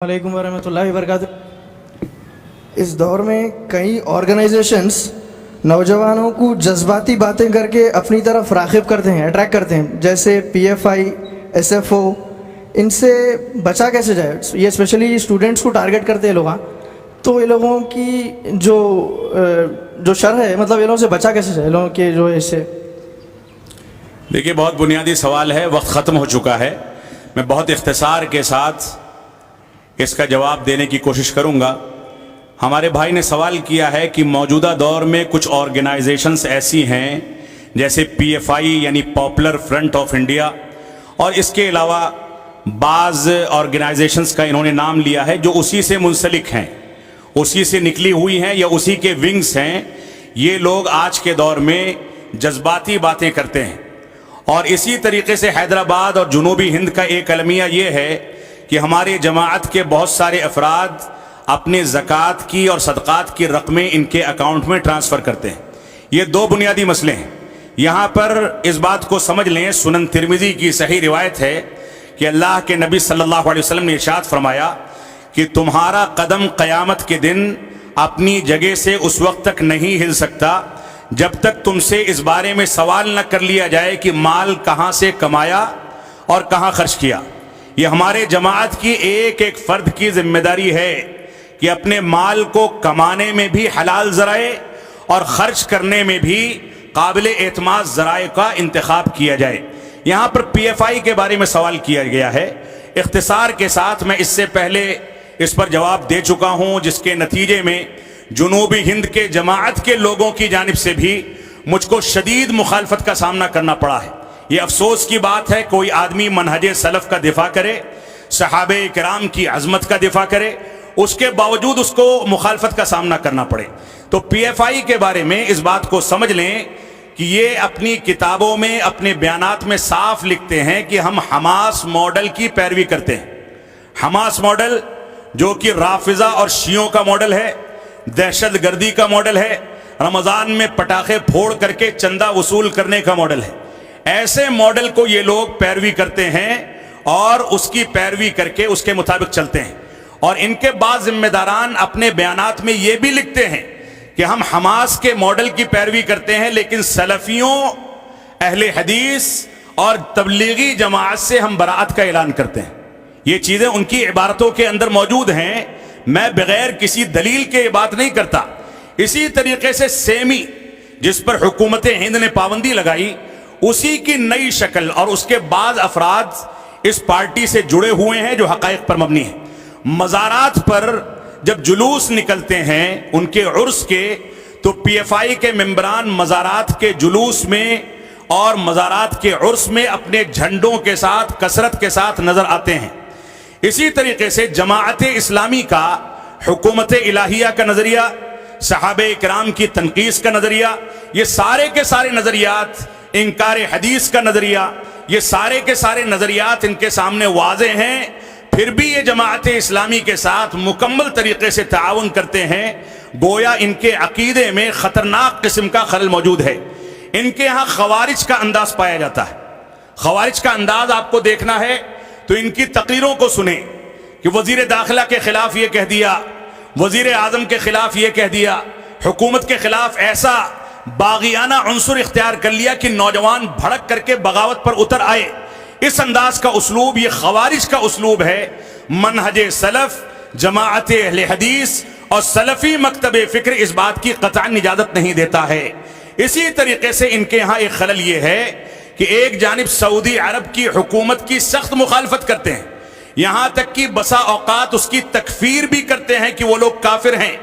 علیکم ورحمۃ اللہ وبرکاتہ۔ اس دور میں کئی آرگنائزیشنز نوجوانوں کو جذباتی باتیں کر کے اپنی طرف راغب کرتے ہیں، اٹریکٹ کرتے ہیں، جیسے پی ایف آئی، ایس ایف او۔ ان سے بچا کیسے جائے؟ یہ اسپیشلی اسٹوڈنٹس کو ٹارگٹ کرتے ہیں لوگ، تو یہ لوگوں کی جو شر ہے، مطلب یہ لوگوں سے بچا کیسے جائے؟ لوگوں کے جو اس سے دیکھیے، بہت بنیادی سوال ہے، وقت ختم ہو چکا ہے، میں بہت اختصار کے ساتھ اس کا جواب دینے کی کوشش کروں گا۔ ہمارے بھائی نے سوال کیا ہے کہ موجودہ دور میں کچھ آرگنائزیشنز ایسی ہیں جیسے پی ایف آئی یعنی پاپولر فرنٹ آف انڈیا، اور اس کے علاوہ بعض آرگنائزیشنز کا انہوں نے نام لیا ہے جو اسی سے منسلک ہیں، اسی سے نکلی ہوئی ہیں یا اسی کے ونگز ہیں۔ یہ لوگ آج کے دور میں جذباتی باتیں کرتے ہیں، اور اسی طریقے سے حیدرآباد اور جنوبی ہند کا ایک المیہ یہ ہے کہ ہمارے جماعت کے بہت سارے افراد اپنے زکوٰۃ کی اور صدقات کی رقمیں ان کے اکاؤنٹ میں ٹرانسفر کرتے ہیں۔ یہ دو بنیادی مسئلے ہیں۔ یہاں پر اس بات کو سمجھ لیں، سنن ترمذی کی صحیح روایت ہے کہ اللہ کے نبی صلی اللہ علیہ وسلم نے ارشاد فرمایا کہ تمہارا قدم قیامت کے دن اپنی جگہ سے اس وقت تک نہیں ہل سکتا جب تک تم سے اس بارے میں سوال نہ کر لیا جائے کہ مال کہاں سے کمایا اور کہاں خرچ کیا۔ یہ ہمارے جماعت کی ایک ایک فرد کی ذمہ داری ہے کہ اپنے مال کو کمانے میں بھی حلال ذرائع اور خرچ کرنے میں بھی قابل اعتماد ذرائع کا انتخاب کیا جائے۔ یہاں پر پی ایف آئی کے بارے میں سوال کیا گیا ہے، اختصار کے ساتھ میں اس سے پہلے اس پر جواب دے چکا ہوں، جس کے نتیجے میں جنوبی ہند کے جماعت کے لوگوں کی جانب سے بھی مجھ کو شدید مخالفت کا سامنا کرنا پڑا ہے۔ یہ افسوس کی بات ہے، کوئی آدمی منہج سلف کا دفاع کرے، صحابہ کرام کی عظمت کا دفاع کرے، اس کے باوجود اس کو مخالفت کا سامنا کرنا پڑے۔ تو پی ایف آئی کے بارے میں اس بات کو سمجھ لیں کہ یہ اپنی کتابوں میں، اپنے بیانات میں صاف لکھتے ہیں کہ ہم حماس ماڈل کی پیروی کرتے ہیں۔ حماس ماڈل جو کہ رافضہ اور شیعوں کا ماڈل ہے، دہشت گردی کا ماڈل ہے، رمضان میں پٹاخے پھوڑ کر کے چندہ وصول کرنے کا ماڈل ہے۔ ایسے ماڈل کو یہ لوگ پیروی کرتے ہیں اور اس کی پیروی کر کے اس کے مطابق چلتے ہیں، اور ان کے بعض ذمہ داران اپنے بیانات میں یہ بھی لکھتے ہیں کہ ہم حماس کے ماڈل کی پیروی کرتے ہیں، لیکن سلفیوں، اہل حدیث اور تبلیغی جماعت سے ہم براعت کا اعلان کرتے ہیں۔ یہ چیزیں ان کی عبارتوں کے اندر موجود ہیں، میں بغیر کسی دلیل کے یہ بات نہیں کرتا۔ اسی طریقے سے سیمی، جس پر حکومت ہند نے پابندی لگائی، اسی کی نئی شکل، اور اس کے بعض افراد اس پارٹی سے جڑے ہوئے ہیں جو حقائق پر مبنی ہیں۔ مزارات پر جب جلوس نکلتے ہیں ان کے عرس کے، تو پی ایف آئی کے ممبران مزارات کے جلوس میں اور مزارات کے عرس میں اپنے جھنڈوں کے ساتھ کثرت کے ساتھ نظر آتے ہیں۔ اسی طریقے سے جماعت اسلامی کا حکومت الہیہ کا نظریہ، صحابہ کرام کی تنقیص کا نظریہ، یہ سارے کے سارے نظریات، انکار حدیث کا نظریہ، یہ سارے کے سارے نظریات ان کے سامنے واضح ہیں، پھر بھی یہ جماعت اسلامی کے ساتھ مکمل طریقے سے تعاون کرتے ہیں، گویا ان کے عقیدے میں خطرناک قسم کا خلل موجود ہے۔ ان کے ہاں خوارج کا انداز پایا جاتا ہے۔ خوارج کا انداز آپ کو دیکھنا ہے تو ان کی تقریروں کو سنیں کہ وزیر داخلہ کے خلاف یہ کہہ دیا، وزیر اعظم کے خلاف یہ کہہ دیا، حکومت کے خلاف ایسا باغیانہ عنصر اختیار کر لیا کہ نوجوان بھڑک کر کے بغاوت پر اتر آئے۔ اس انداز کا اسلوب یہ خوارج کا اسلوب ہے۔ منہج سلف، جماعت اہل حدیث اور سلفی مکتب فکر اس بات کی قطعاً اجازت نہیں دیتا ہے۔ اسی طریقے سے ان کے ہاں ایک خلل یہ ہے کہ ایک جانب سعودی عرب کی حکومت کی سخت مخالفت کرتے ہیں، یہاں تک کہ بسا اوقات اس کی تکفیر بھی کرتے ہیں کہ وہ لوگ کافر ہیں،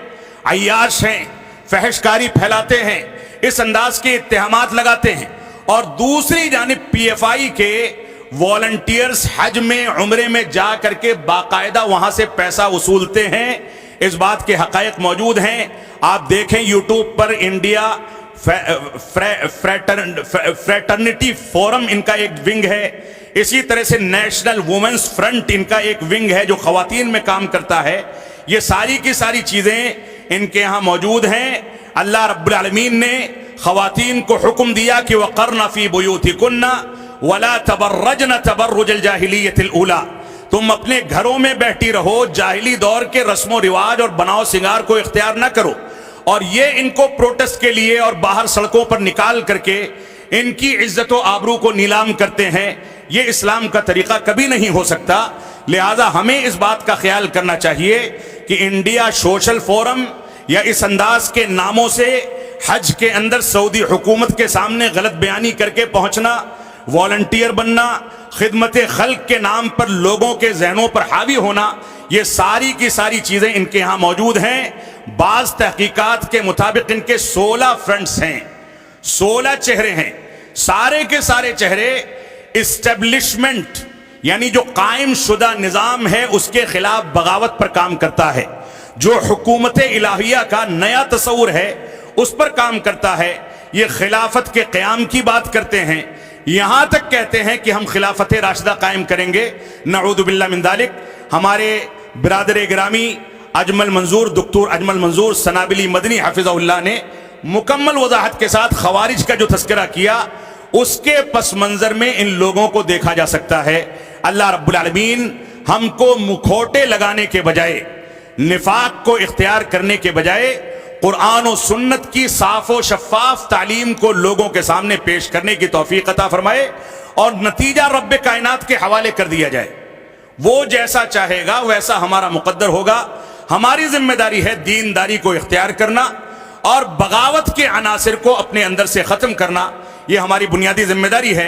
عیاش ہیں، فحش کاری پھیلاتے ہیں، اس انداز کے اتہامات لگاتے ہیں۔ اور دوسری جانب پی ایف آئی کے والنٹیئرز حج میں، عمرے میں جا کر کے باقاعدہ وہاں سے پیسہ وصولتے ہیں۔ اس بات کے حقائق موجود ہیں، آپ دیکھیں یوٹیوب پر انڈیا فریٹرنٹی فورم ان کا ایک ونگ ہے، اسی طرح سے نیشنل وومنز فرنٹ ان کا ایک ونگ ہے جو خواتین میں کام کرتا ہے۔ یہ ساری کی ساری چیزیں ان کے ہاں موجود ہیں۔ اللہ رب العالمین نے خواتین کو حکم دیا کہ وَقَرْنَ فِي بُيُوتِكُنَّ وَلَا تَبَرَّجْنَ تَبَرُّجَ الْجَاهِلِيَّةِ الْأُولَى، تم اپنے گھروں میں بیٹھی رہو, جاہلی دور کے رسم و رواج اور بناؤ سنگار کو اختیار نہ کرو, اور یہ ان کو پروٹیسٹ کے لیے اور باہر سڑکوں پر نکال کر کے ان کی عزت و آبرو کو نیلام کرتے ہیں. یہ اسلام کا طریقہ کبھی نہیں ہو سکتا. لہذا ہمیں اس بات کا خیال کرنا چاہیے کہ انڈیا سوشل فورم یا اس انداز کے ناموں سے حج کے اندر سعودی حکومت کے سامنے غلط بیانی کر کے پہنچنا, والنٹیئر بننا, خدمت خلق کے نام پر لوگوں کے ذہنوں پر حاوی ہونا, یہ ساری کی ساری چیزیں ان کے ہاں موجود ہیں. بعض تحقیقات کے مطابق ان کے 16 فرنٹس ہیں, 16 چہرے ہیں. سارے کے سارے چہرے اسٹیبلشمنٹ یعنی جو قائم شدہ نظام ہے اس کے خلاف بغاوت پر کام کرتا ہے, جو حکومت الہیہ کا نیا تصور ہے اس پر کام کرتا ہے. یہ خلافت کے قیام کی بات کرتے ہیں, یہاں تک کہتے ہیں کہ ہم خلافت راشدہ قائم کریں گے. نعوذ باللہ من ذالک. ہمارے برادر گرامی اجمل منظور, دکتور اجمل منظور سنابلی مدنی حفظہ اللہ نے مکمل وضاحت کے ساتھ خوارج کا جو تذکرہ کیا, اس کے پس منظر میں ان لوگوں کو دیکھا جا سکتا ہے. اللہ رب العالمین ہم کو مکھوٹے لگانے کے بجائے, نفاق کو اختیار کرنے کے بجائے قرآن و سنت کی صاف و شفاف تعلیم کو لوگوں کے سامنے پیش کرنے کی توفیق عطا فرمائے, اور نتیجہ رب کائنات کے حوالے کر دیا جائے. وہ جیسا چاہے گا ویسا ہمارا مقدر ہوگا. ہماری ذمہ داری ہے دینداری کو اختیار کرنا اور بغاوت کے عناصر کو اپنے اندر سے ختم کرنا. یہ ہماری بنیادی ذمہ داری ہے.